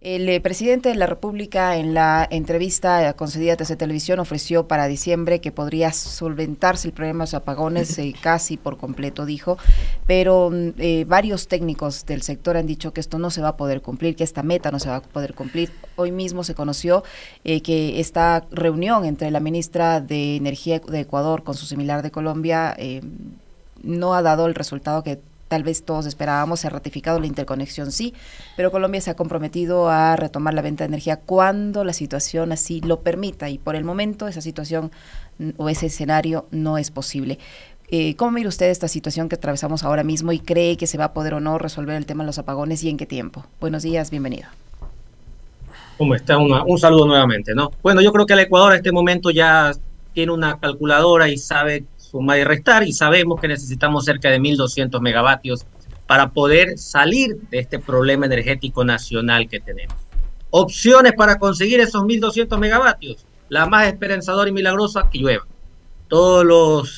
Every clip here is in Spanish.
El presidente de la República en la entrevista concedida a TC Televisión ofreció para diciembre que podría solventarse el problema de los apagones casi por completo, dijo, pero varios técnicos del sector han dicho que esto no se va a poder cumplir, que esta meta no se va a poder cumplir. Hoy mismo se conoció que esta reunión entre la ministra de Energía de Ecuador con su similar de Colombia no ha dado el resultado que tal vez todos esperábamos. Se ha ratificado la interconexión, sí, pero Colombia se ha comprometido a retomar la venta de energía cuando la situación así lo permita, y por el momento esa situación o ese escenario no es posible. ¿Cómo mira usted esta situación que atravesamos ahora mismo y cree que se va a poder o no resolver el tema de los apagones y en qué tiempo? Buenos días, bienvenido. ¿Cómo está? Un saludo nuevamente, ¿no? Bueno, yo creo que el Ecuador en este momento ya tiene una calculadora y sabe sumar y restar, y sabemos que necesitamos cerca de 1.200 megavatios para poder salir de este problema energético nacional que tenemos. Opciones para conseguir esos 1.200 megavatios. La más esperanzadora y milagrosa, que llueva.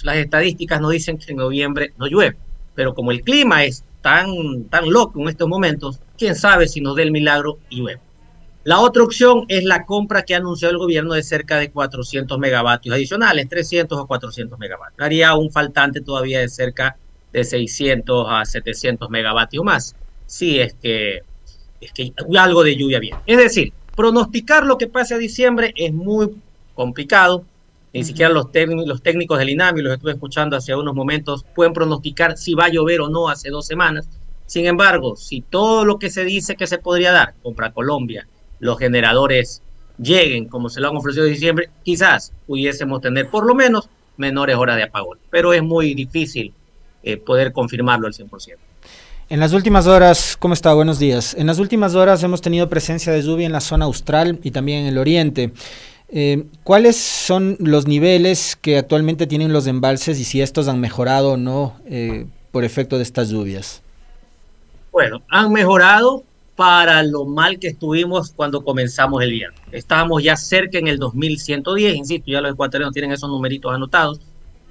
Las estadísticas nos dicen que en noviembre no llueve, pero como el clima es tan loco en estos momentos, quién sabe si nos dé el milagro y llueve. La otra opción es la compra que anunció el gobierno de cerca de 400 megavatios adicionales, 300 o 400 megavatios. Haría un faltante todavía de cerca de 600 a 700 megavatios más, si es que algo de lluvia viene. Es decir, pronosticar lo que pase a diciembre es muy complicado. Ni siquiera los técnicos del INAMI, los estuve escuchando hace unos momentos, pueden pronosticar si va a llover o no hace 2 semanas. Sin embargo, si todo lo que se dice que se podría dar, compra Colombia, los generadores lleguen como se lo han ofrecido en diciembre, quizás pudiésemos tener por lo menos menores horas de apagón, pero es muy difícil poder confirmarlo al 100%. En las últimas horas, ¿cómo está? Buenos días. En las últimas horas hemos tenido presencia de lluvia en la zona austral y también en el oriente. ¿Cuáles son los niveles que actualmente tienen los embalses y si estos han mejorado o no por efecto de estas lluvias? Bueno, han mejorado para lo mal que estuvimos cuando comenzamos el viernes. Estábamos ya cerca en el 2110, insisto, ya los ecuatorianos tienen esos numeritos anotados.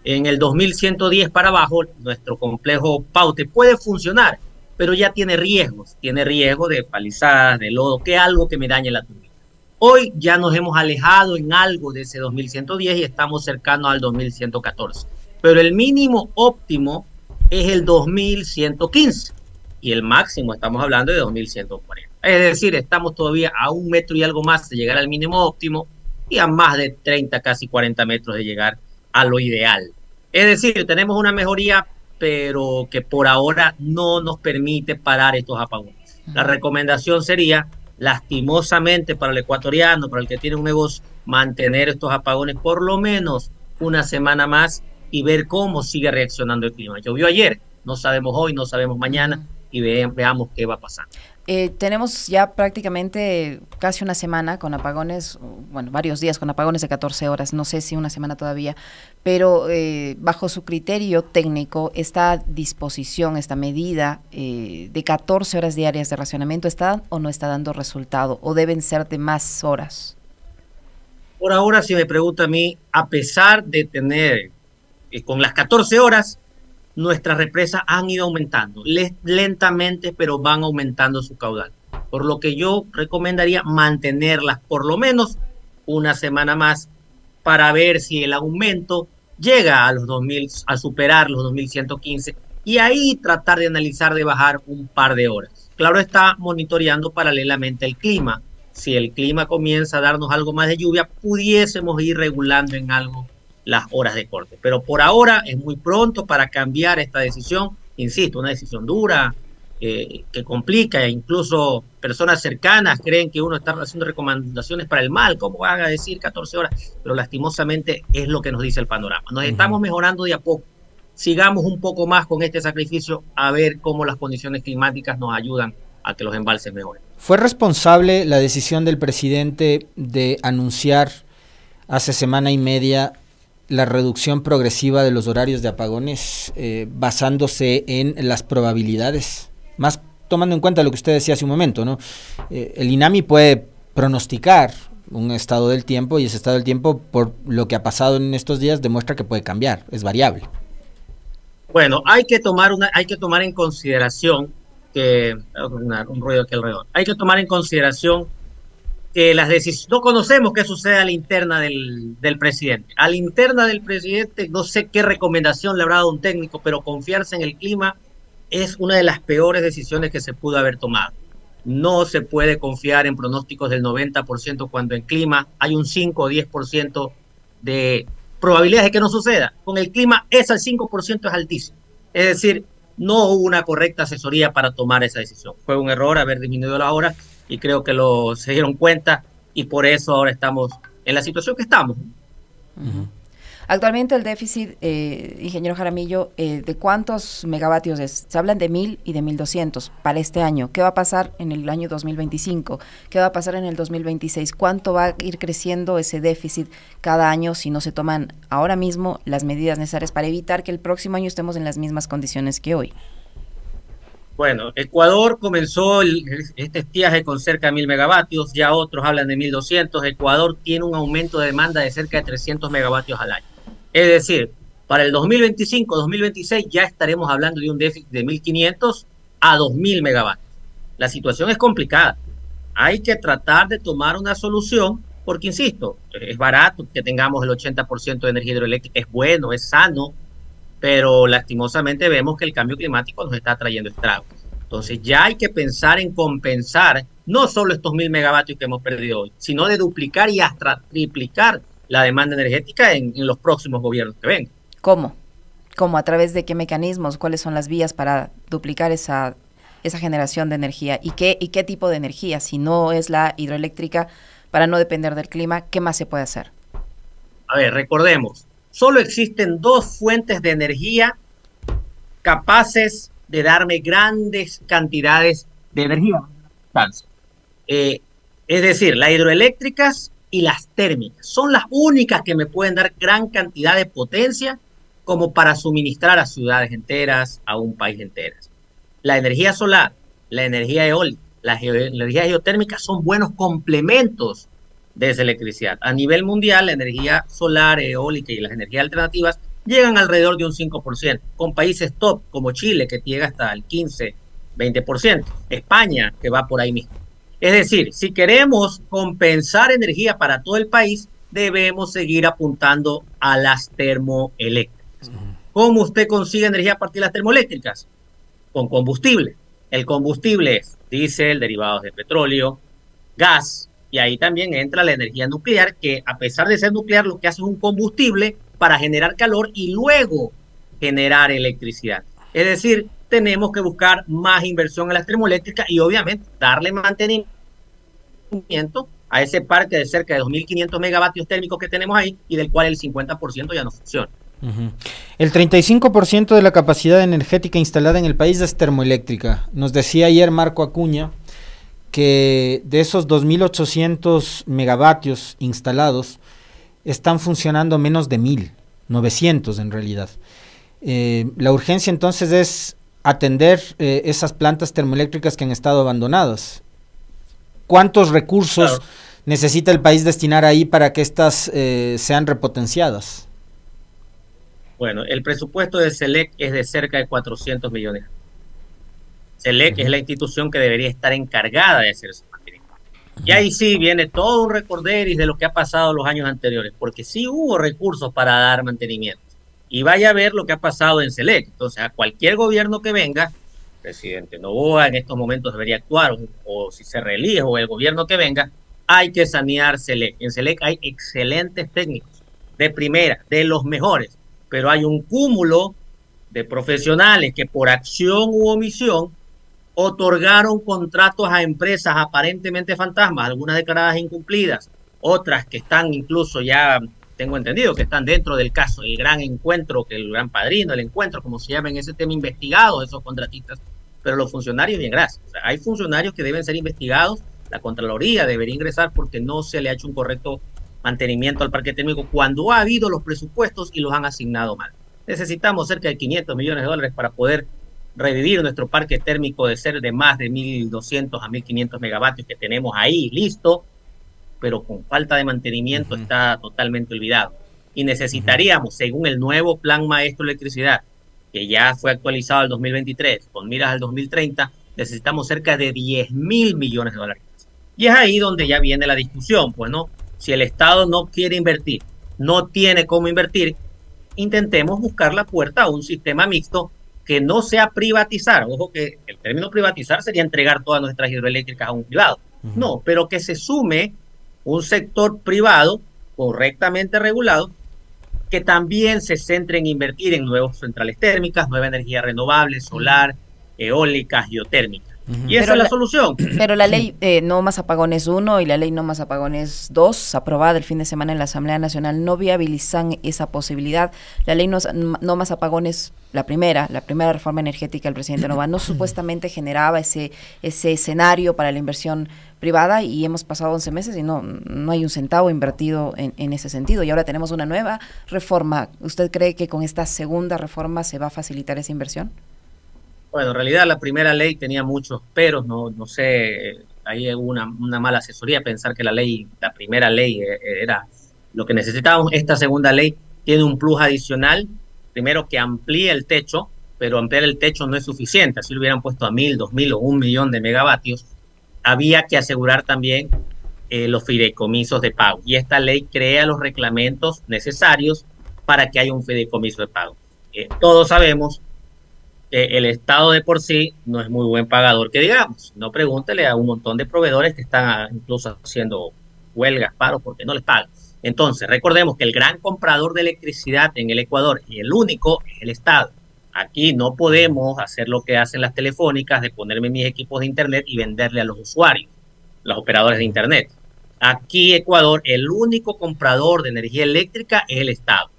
En el 2110 para abajo, nuestro complejo Paute puede funcionar, pero ya tiene riesgos. Tiene riesgo de palizadas, de lodo, que algo que me dañe la turbina. Hoy ya nos hemos alejado en algo de ese 2110 y estamos cercanos al 2114. Pero el mínimo óptimo es el 2115. Y el máximo estamos hablando de 2.140. Es decir, estamos todavía a 1 metro y algo más de llegar al mínimo óptimo y a más de 30, casi 40 metros de llegar a lo ideal. Es decir, tenemos una mejoría, pero que por ahora no nos permite parar estos apagones. La recomendación sería, lastimosamente para el ecuatoriano, para el que tiene un negocio, mantener estos apagones por lo menos una semana más y ver cómo sigue reaccionando el clima. Llovió ayer, no sabemos hoy, no sabemos mañana, y veamos qué va a pasar. Tenemos ya prácticamente casi una semana con apagones, bueno, varios días con apagones de 14 horas, no sé si una semana todavía, pero bajo su criterio técnico, esta disposición, esta medida de 14 horas diarias de racionamiento, ¿está o no está dando resultado? ¿O deben ser de más horas? Por ahora, si me pregunta a mí, a pesar de tener con las 14 horas, nuestras represas han ido aumentando, lentamente, pero van aumentando su caudal. Por lo que yo recomendaría mantenerlas por lo menos una semana más para ver si el aumento llega a los 2000, a superar los 2115 y ahí tratar de analizar de bajar un par de horas. Claro está, monitoreando paralelamente el clima. Si el clima comienza a darnos algo más de lluvia, pudiésemos ir regulando en algo las horas de corte. Pero por ahora es muy pronto para cambiar esta decisión. Insisto, una decisión dura, que complica, e incluso personas cercanas creen que uno está haciendo recomendaciones para el mal. ¿Cómo van a decir 14 horas? Pero lastimosamente es lo que nos dice el panorama. Nos estamos mejorando de a poco. Sigamos un poco más con este sacrificio a ver cómo las condiciones climáticas nos ayudan a que los embalses mejoren. ¿Fue responsable la decisión del presidente de anunciar hace semana y media la reducción progresiva de los horarios de apagones basándose en las probabilidades? Más tomando en cuenta lo que usted decía hace un momento, ¿no? El INAMI puede pronosticar un estado del tiempo y ese estado del tiempo, por lo que ha pasado en estos días, demuestra que puede cambiar, es variable. Bueno, hay que tomar en consideración que un ruido aquí alrededor. Hay que tomar en consideración que las decisiones, no conocemos qué sucede a la interna del presidente. A la interna del presidente, no sé qué recomendación le habrá dado un técnico, pero confiarse en el clima es una de las peores decisiones que se pudo haber tomado. No se puede confiar en pronósticos del 90% cuando en clima hay un 5 o 10% de probabilidades de que no suceda. Con el clima, ese 5% es altísimo. Es decir, no hubo una correcta asesoría para tomar esa decisión. Fue un error haber disminuido la hora y creo que se dieron cuenta y por eso ahora estamos en la situación que estamos. Uh-huh. Actualmente el déficit, ingeniero Jaramillo, ¿de cuántos megavatios es? Se hablan de 1.000 y de 1.200 para este año. ¿Qué va a pasar en el año 2025? ¿Qué va a pasar en el 2026? ¿Cuánto va a ir creciendo ese déficit cada año si no se toman ahora mismo las medidas necesarias para evitar que el próximo año estemos en las mismas condiciones que hoy? Bueno, Ecuador comenzó este estiaje con cerca de 1.000 megavatios, ya otros hablan de 1.200. Ecuador tiene un aumento de demanda de cerca de 300 megavatios al año. Es decir, para el 2025-2026 ya estaremos hablando de un déficit de 1.500 a 2.000 megavatios. La situación es complicada. Hay que tratar de tomar una solución porque, insisto, es barato que tengamos el 80% de energía hidroeléctrica, es bueno, es sano, pero lastimosamente vemos que el cambio climático nos está trayendo estragos. Entonces ya hay que pensar en compensar no solo estos 1.000 megavatios que hemos perdido hoy, sino de duplicar y hasta triplicar la demanda energética en los próximos gobiernos que vengan. ¿Cómo? ¿Cómo? ¿A través de qué mecanismos? ¿Cuáles son las vías para duplicar esa generación de energía? ¿Y qué tipo de energía? Si no es la hidroeléctrica, para no depender del clima, ¿qué más se puede hacer? A ver, recordemos, solo existen dos fuentes de energía capaces de darme grandes cantidades de energía. Es decir, las hidroeléctricas y las térmicas. Son las únicas que me pueden dar gran cantidad de potencia como para suministrar a ciudades enteras, a un país enteras. La energía solar, la energía eólica, las energías geotérmicas son buenos complementos de esa electricidad. A nivel mundial, la energía solar, eólica y las energías alternativas llegan alrededor de un 5%, con países top como Chile, que llega hasta el 15, 20%, España, que va por ahí mismo. Es decir, si queremos compensar energía para todo el país, debemos seguir apuntando a las termoeléctricas. ¿Cómo usted consigue energía a partir de las termoeléctricas? Con combustible. El combustible es diésel, derivados de petróleo, gas, y ahí también entra la energía nuclear, que a pesar de ser nuclear, lo que hace es un combustible para generar calor y luego generar electricidad. Es decir, tenemos que buscar más inversión en las termoeléctricas y obviamente darle mantenimiento a ese parque de cerca de 2.500 megavatios térmicos que tenemos ahí y del cual el 50% ya no funciona. El 35% de la capacidad energética instalada en el país es termoeléctrica. Nos decía ayer Marco Acuña que de esos 2.800 megavatios instalados están funcionando menos de 1.000, 900 en realidad. La urgencia entonces es atender esas plantas termoeléctricas que han estado abandonadas. ¿Cuántos recursos necesita el país destinar ahí para que estas sean repotenciadas? Bueno, el presupuesto de SELEC es de cerca de 400 millones. SELEC es la institución que debería estar encargada de hacer ese mantenimiento. Y ahí sí viene todo un recorderis de lo que ha pasado los años anteriores, porque sí hubo recursos para dar mantenimiento. Y vaya a ver lo que ha pasado en SELEC. Entonces, a cualquier gobierno que venga, presidente Noboa en estos momentos debería actuar, o si se reelige, o el gobierno que venga, hay que sanear SELEC. En SELEC hay excelentes técnicos, de primera, de los mejores, pero hay un cúmulo de profesionales que por acción u omisión otorgaron contratos a empresas aparentemente fantasmas, algunas declaradas incumplidas, otras que están incluso ya, tengo entendido, que están dentro del caso, el gran encuentro, que el gran padrino, el encuentro, como se llama en ese tema, investigados esos contratistas, pero los funcionarios, bien, gracias. O sea, hay funcionarios que deben ser investigados, la Contraloría debería ingresar porque no se le ha hecho un correcto mantenimiento al parque térmico cuando ha habido los presupuestos y los han asignado mal. Necesitamos cerca de 500 millones de dólares para poder revivir nuestro parque térmico de ser de más de 1.200 a 1.500 megavatios que tenemos ahí listo, pero con falta de mantenimiento está totalmente olvidado. Y necesitaríamos, según el nuevo Plan Maestro de Electricidad, que ya fue actualizado al 2023, con miras al 2030, necesitamos cerca de 10.000 millones de dólares. Y es ahí donde ya viene la discusión, pues no, si el Estado no quiere invertir, no tiene cómo invertir, intentemos buscar la puerta a un sistema mixto que no sea privatizar. Ojo que el término privatizar sería entregar todas nuestras hidroeléctricas a un privado. No, pero que se sume un sector privado correctamente regulado que también se centre en invertir en nuevas centrales térmicas, nueva energía renovable, solar, eólica, geotérmica. Y esa es la solución. Pero la ley No Más Apagones 1 y la ley No Más Apagones 2, aprobada el fin de semana en la Asamblea Nacional, no viabilizan esa posibilidad. La ley No Más Apagones, la primera reforma energética del presidente Novoa, no supuestamente generaba ese escenario para la inversión privada, y hemos pasado 11 meses y no hay un centavo invertido en ese sentido. Y ahora tenemos una nueva reforma. ¿Usted cree que con esta segunda reforma se va a facilitar esa inversión? Bueno, en realidad la primera ley tenía muchos peros, no sé, ahí hubo una mala asesoría pensar que la primera ley era lo que necesitábamos. Esta segunda ley tiene un plus adicional, primero que amplía el techo, pero ampliar el techo no es suficiente, así lo hubieran puesto a 1.000, 2.000 o 1.000.000 de megavatios, había que asegurar también los fideicomisos de pago, y esta ley crea los reglamentos necesarios para que haya un fideicomiso de pago. Todos sabemos el Estado de por sí no es muy buen pagador, que digamos. No, pregúntele a un montón de proveedores que están incluso haciendo huelgas, paros, porque no les pagan. Entonces, recordemos que el gran comprador de electricidad en el Ecuador, y el único, es el Estado. Aquí no podemos hacer lo que hacen las telefónicas, de ponerme mis equipos de Internet y venderle a los usuarios, los operadores de Internet. Aquí, Ecuador, el único comprador de energía eléctrica es el Estado.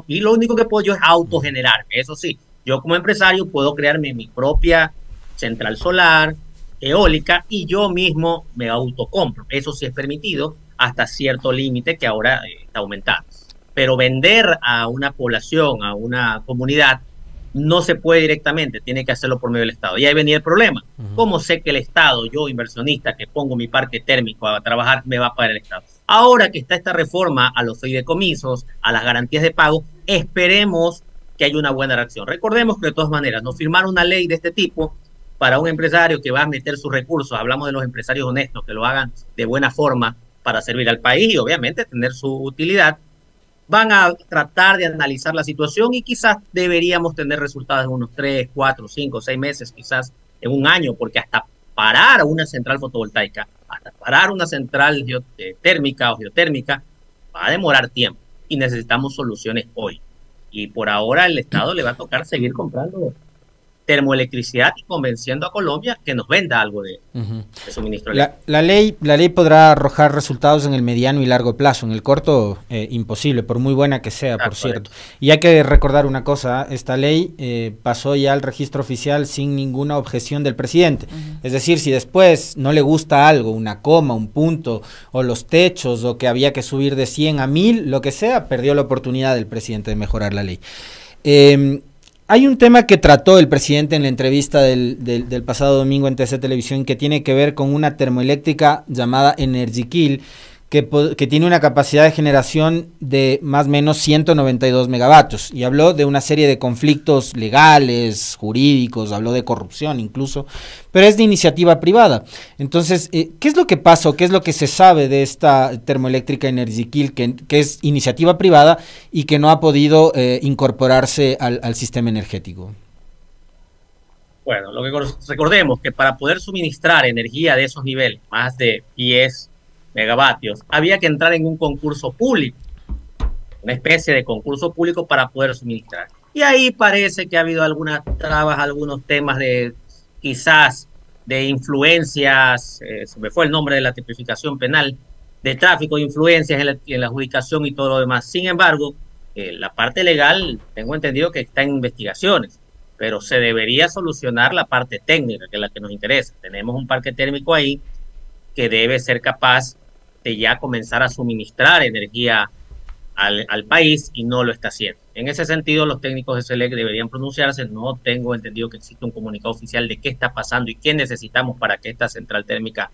Y lo único que puedo yo es autogenerarme, eso sí. Yo como empresario puedo crearme mi propia central solar, eólica, y yo mismo me autocompro. Eso sí es permitido hasta cierto límite que ahora está aumentado. Pero vender a una población, a una comunidad, no se puede directamente, tiene que hacerlo por medio del Estado. Y ahí venía el problema. ¿Cómo sé que el Estado, yo inversionista que pongo mi parque térmico a trabajar, me va a pagar el Estado? Ahora que está esta reforma a los fideicomisos, a las garantías de pago, esperemos que haya una buena reacción. Recordemos que de todas maneras, no firmar una ley de este tipo para un empresario que va a meter sus recursos, hablamos de los empresarios honestos, que lo hagan de buena forma para servir al país y obviamente tener su utilidad, van a tratar de analizar la situación y quizás deberíamos tener resultados en unos 3, 4, 5, 6 meses, quizás en un año, porque hasta parar una central fotovoltaica, hasta parar una central térmica o geotérmica, va a demorar tiempo y necesitamos soluciones hoy. Y por ahora el Estado le va a tocar seguir comprando termoelectricidad y convenciendo a Colombia que nos venda algo de suministro eléctrico. La ley podrá arrojar resultados en el mediano y largo plazo, en el corto imposible, por muy buena que sea, por cierto. Y hay que recordar una cosa, esta ley pasó ya al registro oficial sin ninguna objeción del presidente. Es decir, si después no le gusta algo, una coma, un punto, o los techos, o que había que subir de 100 a 1000, lo que sea, perdió la oportunidad del presidente de mejorar la ley. Hay un tema que trató el presidente en la entrevista del pasado domingo en TC Televisión, que tiene que ver con una termoeléctrica llamada Energiquil, que tiene una capacidad de generación de más o menos 192 megavatios, y habló de una serie de conflictos legales, jurídicos, habló de corrupción incluso, pero es de iniciativa privada. Entonces, ¿qué es lo que pasa o qué es lo que se sabe de esta termoeléctrica Energiquil, que es iniciativa privada y que no ha podido incorporarse al sistema energético? Bueno, recordemos que para poder suministrar energía de esos niveles, más de 10 megavatios, había que entrar en un concurso público, una especie de concurso público para poder suministrar. Y ahí parece que ha habido algunas trabas, algunos temas de quizás de influencias, se me fue el nombre de la tipificación penal, de tráfico de influencias en la adjudicación y todo lo demás. Sin embargo, la parte legal, tengo entendido que está en investigaciones, pero se debería solucionar la parte técnica, que es la que nos interesa. Tenemos un parque térmico ahí que debe ser capaz de ya comenzar a suministrar energía al país y no lo está haciendo. En ese sentido, los técnicos de SELEC deberían pronunciarse. No tengo entendido que existe un comunicado oficial de qué está pasando y qué necesitamos para que esta central térmica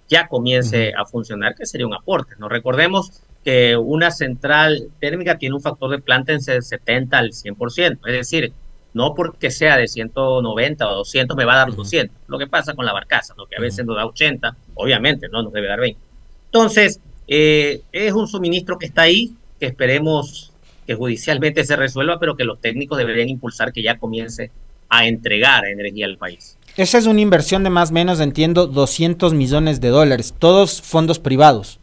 ya comience a funcionar, que sería un aporte. Nos recordemos que una central térmica tiene un factor de planta en 70 al 100%, es decir, No porque sea de 190 o 200 me va a dar los 200. Lo que pasa con la barcaza, ¿no? Que a veces nos da 80, obviamente, no nos debe dar 20. Entonces, es un suministro que está ahí, que esperemos que judicialmente se resuelva, pero que los técnicos deberían impulsar que ya comience a entregar energía al país. Esa es una inversión de más o menos, entiendo, 200 millones de dólares, todos fondos privados.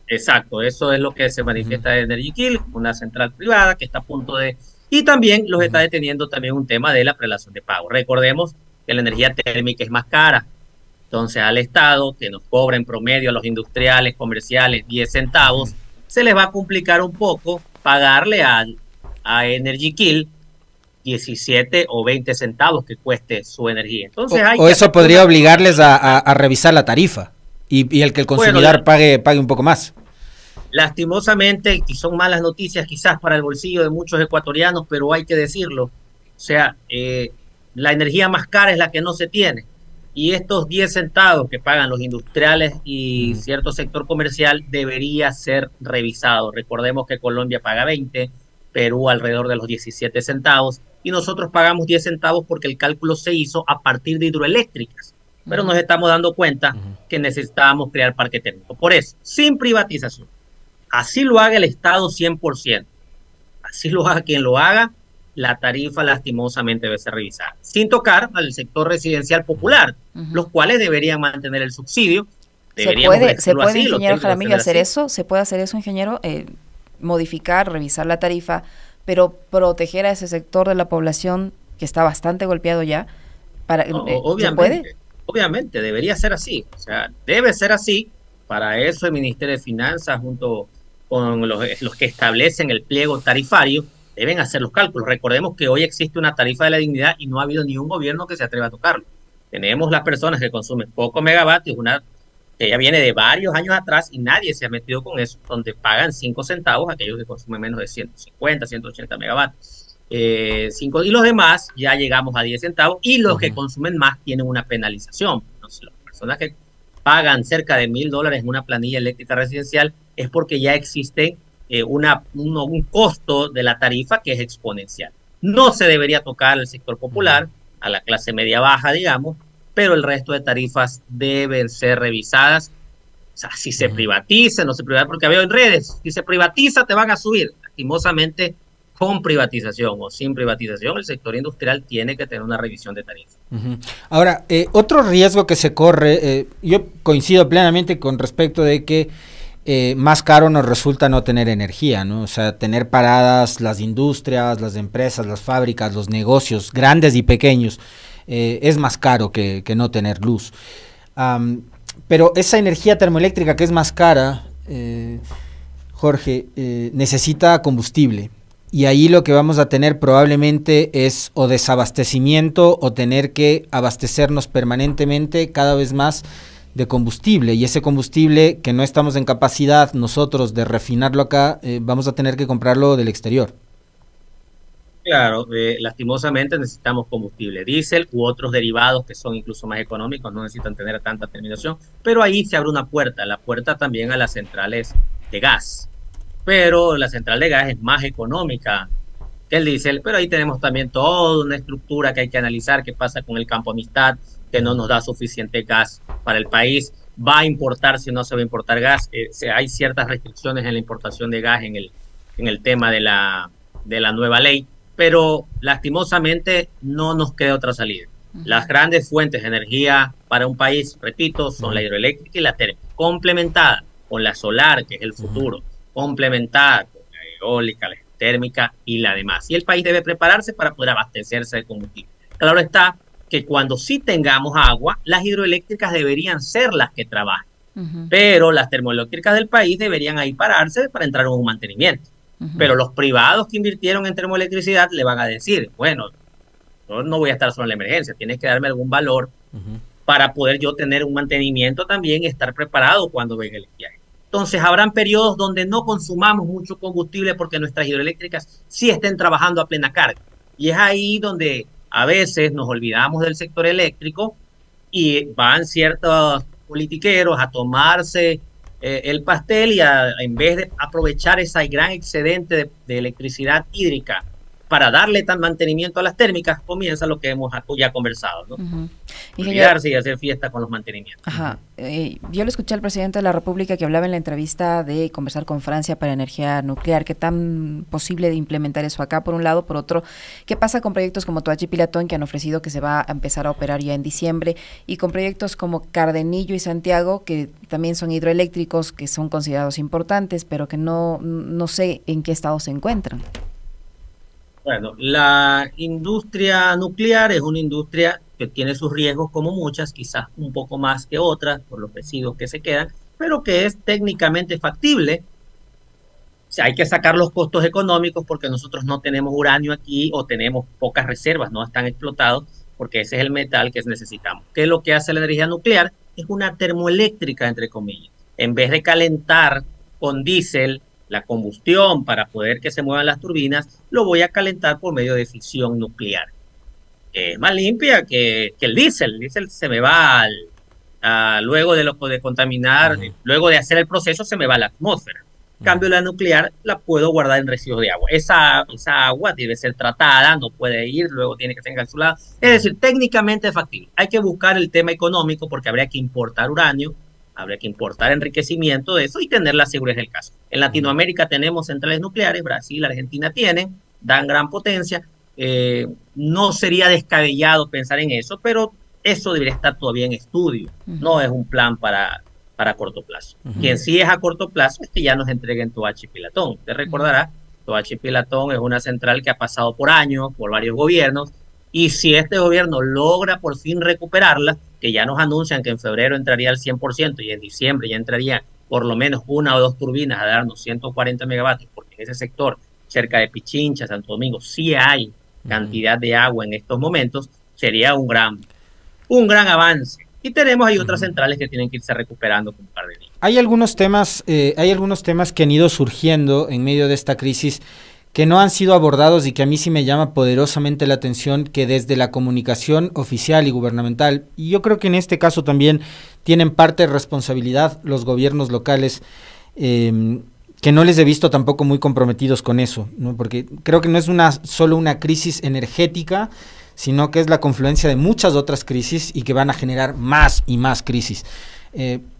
Exacto, eso es lo que se manifiesta en Energy Kill, una central privada que está a punto de... Y también los está deteniendo también un tema de la prelación de pago. Recordemos que la energía térmica es más cara. Entonces al Estado, que nos cobra en promedio a los industriales, comerciales 10 centavos, se les va a complicar un poco pagarle a Energy Kill 17 o 20 centavos que cueste su energía. Entonces o eso podría obligarles a revisar la tarifa y el que el consumidor pague un poco más. Lastimosamente, y son malas noticias quizás para el bolsillo de muchos ecuatorianos, pero hay que decirlo. O sea, la energía más cara es la que no se tiene. Y estos 10 centavos que pagan los industriales y cierto sector comercial debería ser revisado. Recordemos que Colombia paga 20, Perú alrededor de los 17 centavos, y nosotros pagamos 10 centavos porque el cálculo se hizo a partir de hidroeléctricas. Pero nos estamos dando cuenta que necesitábamos crear parque térmico. Por eso, sin privatización. Así lo haga el Estado 100%. Así lo haga quien lo haga, la tarifa lastimosamente debe ser revisada. Sin tocar al sector residencial popular, los cuales deberían mantener el subsidio. ¿Se puede, ingeniero Jaramillo, hacer eso? ¿Se puede hacer eso, ingeniero? Modificar, revisar la tarifa, pero proteger a ese sector de la población que está bastante golpeado ya. Obviamente, debería ser así. O sea, debe ser así. Para eso el Ministerio de Finanzas, junto con los que establecen el pliego tarifario, deben hacer los cálculos. Recordemos que hoy existe una tarifa de la dignidad y no ha habido ni un gobierno que se atreva a tocarlo. Tenemos las personas que consumen pocos megavatios, una que ya viene de varios años atrás y nadie se ha metido con eso, donde pagan 5 centavos aquellos que consumen menos de 150, 180 megavatios. Y los demás ya llegamos a 10 centavos y los que consumen más tienen una penalización. Entonces, las personas que pagan cerca de $1,000 en una planilla eléctrica residencial es porque ya existe un costo de la tarifa que es exponencial. No se debería tocar al sector popular, a la clase media baja, digamos, pero el resto de tarifas deben ser revisadas. O sea, si se privatiza, no se privatiza, porque veo en redes, si se privatiza te van a subir. Lastimosamente, con privatización o sin privatización, el sector industrial tiene que tener una revisión de tarifas. Ahora, otro riesgo que se corre, yo coincido plenamente con respecto de que más caro nos resulta no tener energía, ¿no? O sea, tener paradas las industrias, las empresas, las fábricas, los negocios, grandes y pequeños, es más caro que no tener luz. Pero esa energía termoeléctrica que es más cara, Jorge, necesita combustible. Y ahí lo que vamos a tener probablemente es o desabastecimiento o tener que abastecernos permanentemente cada vez más de combustible. Y ese combustible que no estamos en capacidad nosotros de refinarlo acá, vamos a tener que comprarlo del exterior. Claro, lastimosamente necesitamos combustible, diésel u otros derivados que son incluso más económicos, no necesitan tener tanta terminación, pero ahí se abre una puerta, la puerta también a las centrales de gas. Pero la central de gas es más económica que el diésel, pero ahí tenemos también toda una estructura que hay que analizar, qué pasa con el campo Amistad, que no nos da suficiente gas para el país, va a importar si no se va a importar gas, hay ciertas restricciones en la importación de gas en el tema de la nueva ley, pero lastimosamente no nos queda otra salida. Las grandes fuentes de energía para un país, repito, son la hidroeléctrica y la térmica, complementada con la solar, que es el futuro, complementada con la eólica, la térmica y la demás. Y el país debe prepararse para poder abastecerse de combustible. Claro está que cuando sí tengamos agua, las hidroeléctricas deberían ser las que trabajen, pero las termoeléctricas del país deberían ahí pararse para entrar en un mantenimiento. Pero los privados que invirtieron en termoelectricidad le van a decir, bueno, yo no voy a estar solo en la emergencia, tienes que darme algún valor para poder yo tener un mantenimiento también y estar preparado cuando venga el viaje. Entonces habrán periodos donde no consumamos mucho combustible porque nuestras hidroeléctricas sí estén trabajando a plena carga. Y es ahí donde a veces nos olvidamos del sector eléctrico y van ciertos politiqueros a tomarse el pastel y en vez de aprovechar ese gran excedente de electricidad hídrica para darle tan mantenimiento a las térmicas, comienza lo que hemos ya conversado, ¿no? Ingeniero, olvidarse y hacer fiesta con los mantenimientos. Ajá. Yo le escuché al presidente de la República que hablaba en la entrevista de conversar con Francia para energía nuclear. ¿Qué tan posible de implementar eso acá, por un lado? Por otro, ¿qué pasa con proyectos como Toachi Pilatón, que han ofrecido que se va a empezar a operar ya en diciembre, y con proyectos como Cardenillo y Santiago, que también son hidroeléctricos, que son considerados importantes, pero que no sé en qué estado se encuentran? Bueno, la industria nuclear es una industria que tiene sus riesgos como muchas, quizás un poco más que otras por los residuos que se quedan, pero que es técnicamente factible. O sea, hay que sacar los costos económicos porque nosotros no tenemos uranio aquí o tenemos pocas reservas, no están explotados, porque ese es el metal que necesitamos. ¿Qué es lo que hace la energía nuclear? Es una termoeléctrica, entre comillas. En vez de calentar con diésel la combustión para poder que se muevan las turbinas, lo voy a calentar por medio de fisión nuclear. Es más limpia que el diésel. El diésel se me va luego de contaminar, luego de hacer el proceso, se me va a la atmósfera. En cambio, la nuclear la puedo guardar en residuos de agua. Esa agua debe ser tratada, no puede ir, luego tiene que ser encapsulada. Es decir, técnicamente es factible. Hay que buscar el tema económico porque habría que importar uranio, habría que importar enriquecimiento de eso y tener la seguridad del caso. En Latinoamérica tenemos centrales nucleares, Brasil, Argentina tienen, dan gran potencia. No sería descabellado pensar en eso, pero eso debería estar todavía en estudio. No es un plan para corto plazo. Quien sí es a corto plazo es que ya nos entreguen Toachi Pilatón. Usted recordará, Toachi Pilatón es una central que ha pasado por años, por varios gobiernos, y si este gobierno logra por fin recuperarla, que ya nos anuncian que en febrero entraría al 100% y en diciembre ya entraría por lo menos una o dos turbinas a darnos 140 megavatios, porque en ese sector, cerca de Pichincha, Santo Domingo, sí hay cantidad de agua en estos momentos, sería un gran avance. Y tenemos ahí otras centrales que tienen que irse recuperando con un par de días. Hay algunos temas que han ido surgiendo en medio de esta crisis que no han sido abordados y que a mí sí me llama poderosamente la atención, que desde la comunicación oficial y gubernamental, y yo creo que en este caso también tienen parte de responsabilidad los gobiernos locales, que no les he visto tampoco muy comprometidos con eso, ¿no? Porque creo que no es solo una crisis energética, sino que es la confluencia de muchas otras crisis y que van a generar más y más crisis.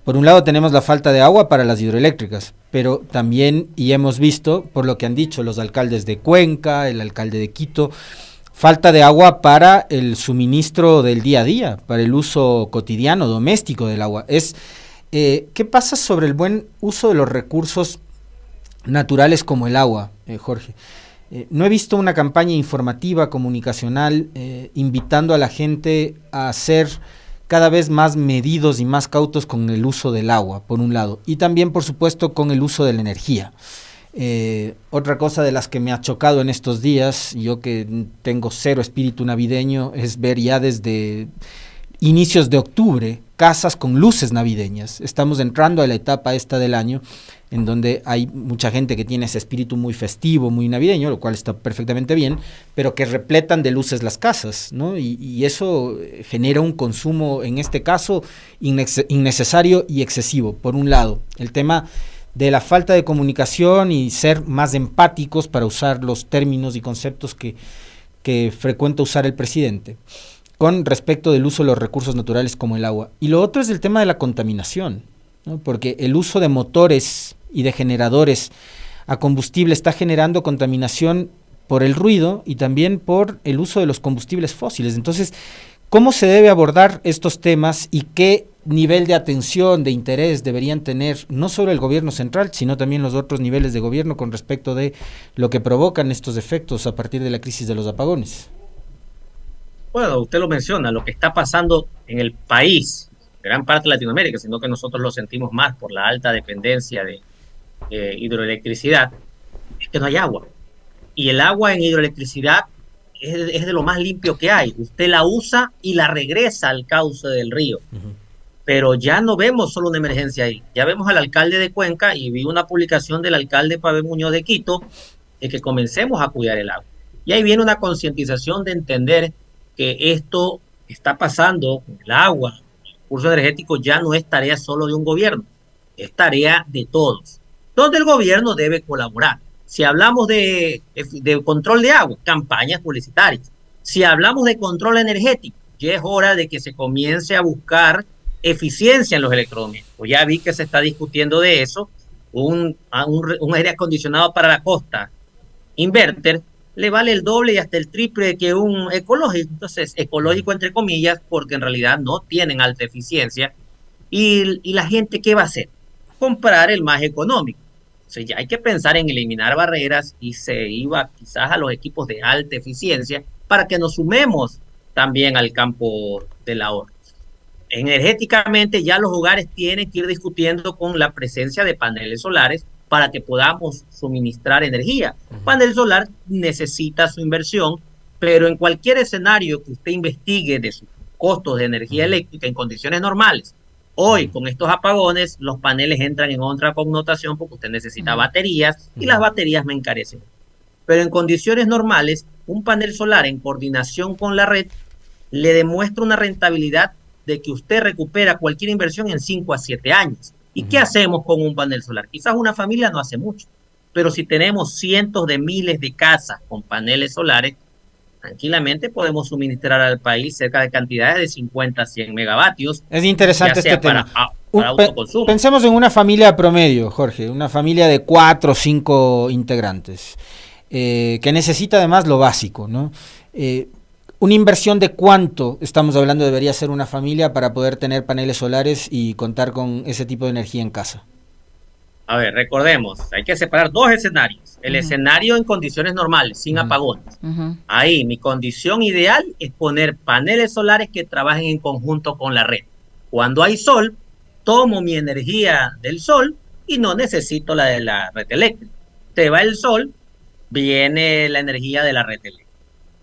Por un lado tenemos la falta de agua para las hidroeléctricas, pero también, y hemos visto, por lo que han dicho los alcaldes de Cuenca, el alcalde de Quito, falta de agua para el suministro del día a día, para el uso cotidiano, doméstico del agua. ¿Qué pasa sobre el buen uso de los recursos naturales como el agua, Jorge? No he visto una campaña informativa, comunicacional, invitando a la gente a ser cada vez más medidos y más cautos con el uso del agua, por un lado, y también, por supuesto, con el uso de la energía. Otra cosa de las que me ha chocado en estos días, yo que tengo cero espíritu navideño, es ver ya desde inicios de octubre casas con luces navideñas. Estamos entrando a la etapa esta del año en donde hay mucha gente que tiene ese espíritu muy festivo, muy navideño, lo cual está perfectamente bien, pero que repletan de luces las casas, ¿no? Y eso genera un consumo, en este caso, innecesario y excesivo. Por un lado, el tema de la falta de comunicación y ser más empáticos para usar los términos y conceptos que frecuenta usar el presidente con respecto del uso de los recursos naturales como el agua. Y lo otro es el tema de la contaminación, ¿no? Porque el uso de motores y de generadores a combustible está generando contaminación por el ruido y también por el uso de los combustibles fósiles. Entonces, ¿cómo se debe abordar estos temas y qué nivel de atención, de interés deberían tener no solo el gobierno central, sino también los otros niveles de gobierno con respecto de lo que provocan estos efectos a partir de la crisis de los apagones? Bueno, usted lo menciona, lo que está pasando en el país, gran parte de Latinoamérica, sino que nosotros lo sentimos más por la alta dependencia de hidroelectricidad, es que no hay agua. Y el agua en hidroelectricidad es de lo más limpio que hay. Usted la usa y la regresa al cauce del río. Pero ya no vemos solo una emergencia ahí. Ya vemos al alcalde de Cuenca y vi una publicación del alcalde Pavel Muñoz de Quito de que comencemos a cuidar el agua. Y ahí viene una concientización de entender que esto está pasando, el agua, el recurso energético ya no es tarea solo de un gobierno, es tarea de todos, donde el gobierno debe colaborar. Si hablamos de control de agua, campañas publicitarias. Si hablamos de control energético, ya es hora de que se comience a buscar eficiencia en los electrodomésticos. Ya vi que se está discutiendo de eso. Un aire acondicionado para la costa, inverter, le vale el doble y hasta el triple que un ecológico. Entonces, ecológico entre comillas, porque en realidad no tienen alta eficiencia. Y la gente, ¿qué va a hacer? Comprar el más económico. Entonces, ya hay que pensar en eliminar barreras y se iba quizás a los equipos de alta eficiencia para que nos sumemos también al campo del ahorro. Energéticamente ya los hogares tienen que ir discutiendo con la presencia de paneles solares para que podamos suministrar energía. Panel solar necesita su inversión, pero en cualquier escenario que usted investigue de sus costos de energía eléctrica en condiciones normales, hoy con estos apagones los paneles entran en otra connotación porque usted necesita baterías y las baterías me encarecen. Pero en condiciones normales, un panel solar en coordinación con la red le demuestra una rentabilidad de que usted recupera cualquier inversión en 5 a 7 años. ¿Y qué hacemos con un panel solar? Quizás una familia no hace mucho, pero si tenemos cientos de miles de casas con paneles solares, tranquilamente podemos suministrar al país cerca de cantidades de 50 a 100 megavatios. Es interesante este tema. Para autoconsumo. Pensemos en una familia promedio, Jorge, una familia de 4 o 5 integrantes, que necesita además lo básico, ¿no? ¿Una inversión de cuánto estamos hablando debería ser una familia para poder tener paneles solares y contar con ese tipo de energía en casa? A ver, recordemos, hay que separar dos escenarios. El escenario en condiciones normales, sin apagones. Ahí, mi condición ideal es poner paneles solares que trabajen en conjunto con la red. Cuando hay sol, tomo mi energía del sol y no necesito la de la red eléctrica. Se va el sol, viene la energía de la red eléctrica.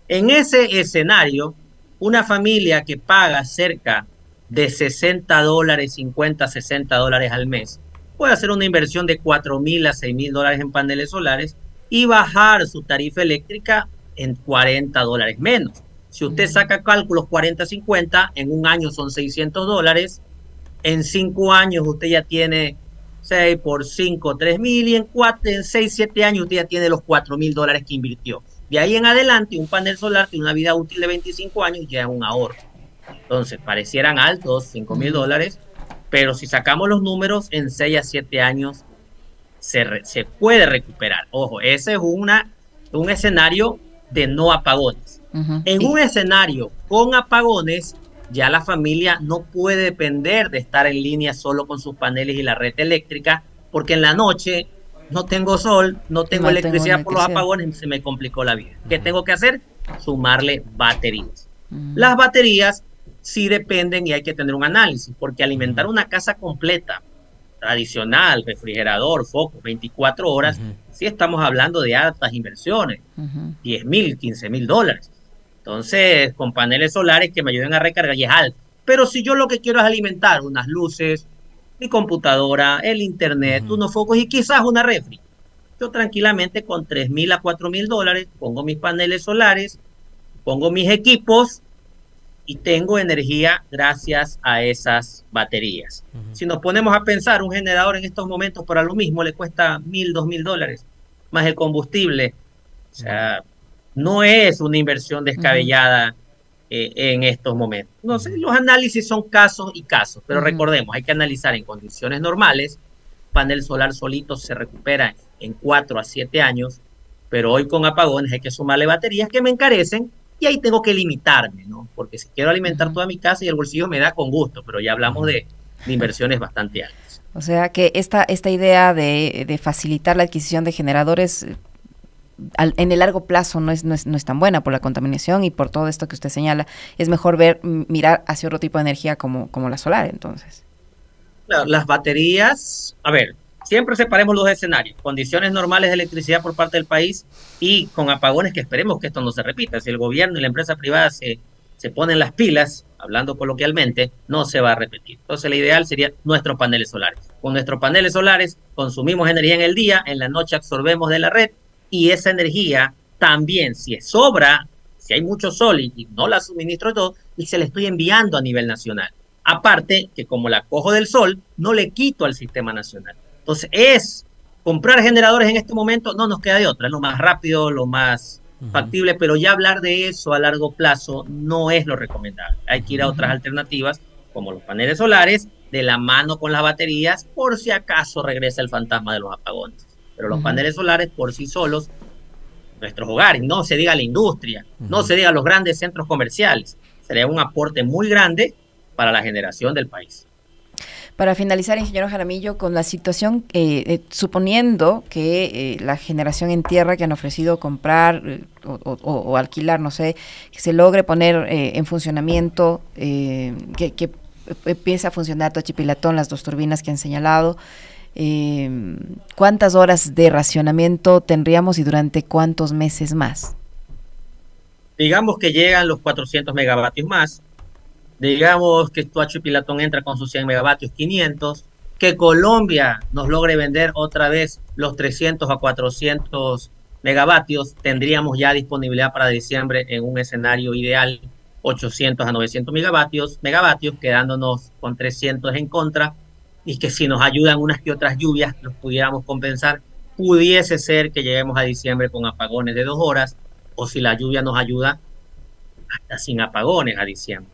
En ese escenario, una familia que paga cerca de $60, 50, $60 al mes, puede hacer una inversión de $4,000 a $6,000 en paneles solares y bajar su tarifa eléctrica en $40 menos. Si usted saca cálculos 40-50, en un año son $600, en 5 años usted ya tiene 6 por 5, 3,000 y en 6, 7 años usted ya tiene los $4,000 que invirtió. De ahí en adelante, un panel solar tiene una vida útil de 25 años y ya es un ahorro. Entonces, parecieran altos, $5,000, pero si sacamos los números, en 6 a 7 años se puede recuperar. Ojo, ese es un escenario de no apagones. En un escenario con apagones, ya la familia no puede depender de estar en línea solo con sus paneles y la red eléctrica, porque en la noche no tengo sol, no tengo electricidad por los apagones, se me complicó la vida. ¿Qué tengo que hacer? Sumarle baterías. Las baterías sí dependen y hay que tener un análisis, porque alimentar una casa completa, tradicional, refrigerador, foco, 24 horas, sí estamos hablando de altas inversiones, $10,000, $15,000. Entonces, con paneles solares que me ayuden a recargar y es alto. Pero si yo lo que quiero es alimentar unas luces, mi computadora, el internet, unos focos y quizás una refri, yo tranquilamente con $3,000 a $4,000 pongo mis paneles solares, pongo mis equipos y tengo energía gracias a esas baterías. Si nos ponemos a pensar, un generador en estos momentos para lo mismo le cuesta $1,000, $2,000, más el combustible. O sea, no es una inversión descabellada en estos momentos. No sé, los análisis son casos y casos, pero recordemos, hay que analizar en condiciones normales. Panel solar solito se recupera en 4 a 7 años, pero hoy con apagones hay que sumarle baterías que me encarecen y ahí tengo que limitarme, ¿no? Porque si quiero alimentar toda mi casa y el bolsillo me da con gusto, pero ya hablamos de inversiones bastante altas. O sea que esta idea de facilitar la adquisición de generadores en el largo plazo no es tan buena por la contaminación y por todo esto que usted señala. Es mejor mirar hacia otro tipo de energía como la solar, entonces. Claro, las baterías, a ver, siempre separemos los escenarios, condiciones normales de electricidad por parte del país y con apagones que esperemos que esto no se repita. Si el gobierno y la empresa privada se ponen las pilas, hablando coloquialmente, no se va a repetir. Entonces, lo ideal sería nuestros paneles solares. Con nuestros paneles solares consumimos energía en el día, en la noche absorbemos de la red y esa energía también, si sobra, si hay mucho sol y no la suministro todo, y se la estoy enviando a nivel nacional. Aparte que como la cojo del sol, no le quito al sistema nacional. Entonces, es comprar generadores en este momento no nos queda de otra, es lo más rápido, lo más factible, pero ya hablar de eso a largo plazo no es lo recomendable. Hay que ir a otras alternativas, como los paneles solares, de la mano con las baterías, por si acaso regresa el fantasma de los apagones. Pero los paneles solares por sí solos, nuestros hogares, no se diga la industria, no se diga los grandes centros comerciales, sería un aporte muy grande para la generación del país. Para finalizar, ingeniero Jaramillo, con la situación, suponiendo que la generación en tierra que han ofrecido comprar o alquilar, no sé, que se logre poner en funcionamiento, que empiece a funcionar Tochipilatón, las 2 turbinas que han señalado, ¿cuántas horas de racionamiento tendríamos y durante cuántos meses más? Digamos que llegan los 400 megavatios más. Digamos que Tochipilatón entra con sus 100 megavatios, 500, que Colombia nos logre vender otra vez los 300 a 400 megavatios, tendríamos ya disponibilidad para diciembre en un escenario ideal, 800 a 900 megavatios, quedándonos con 300 en contra, y que si nos ayudan unas que otras lluvias, los pudiéramos compensar, pudiese ser que lleguemos a diciembre con apagones de 2 horas, o si la lluvia nos ayuda, hasta sin apagones a diciembre.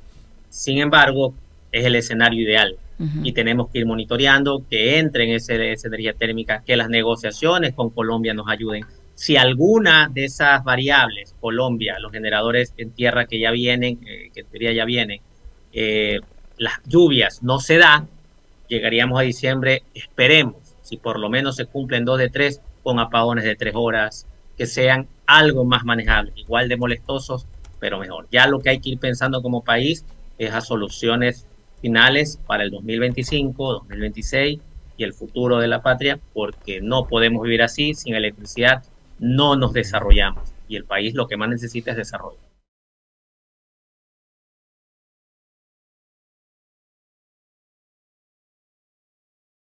Sin embargo, es el escenario ideal y tenemos que ir monitoreando que entre en esa energía térmica, que las negociaciones con Colombia nos ayuden. Si alguna de esas variables, Colombia, los generadores en tierra que ya vienen, que en teoría ya vienen, las lluvias no se da, llegaríamos a diciembre, esperemos, si por lo menos se cumplen 2 de 3 con apagones de 3 horas, que sean algo más manejables, igual de molestosos, pero mejor. Ya lo que hay que ir pensando como país es a soluciones finales para el 2025, 2026 y el futuro de la patria, porque no podemos vivir así, sin electricidad no nos desarrollamos y el país lo que más necesita es desarrollo.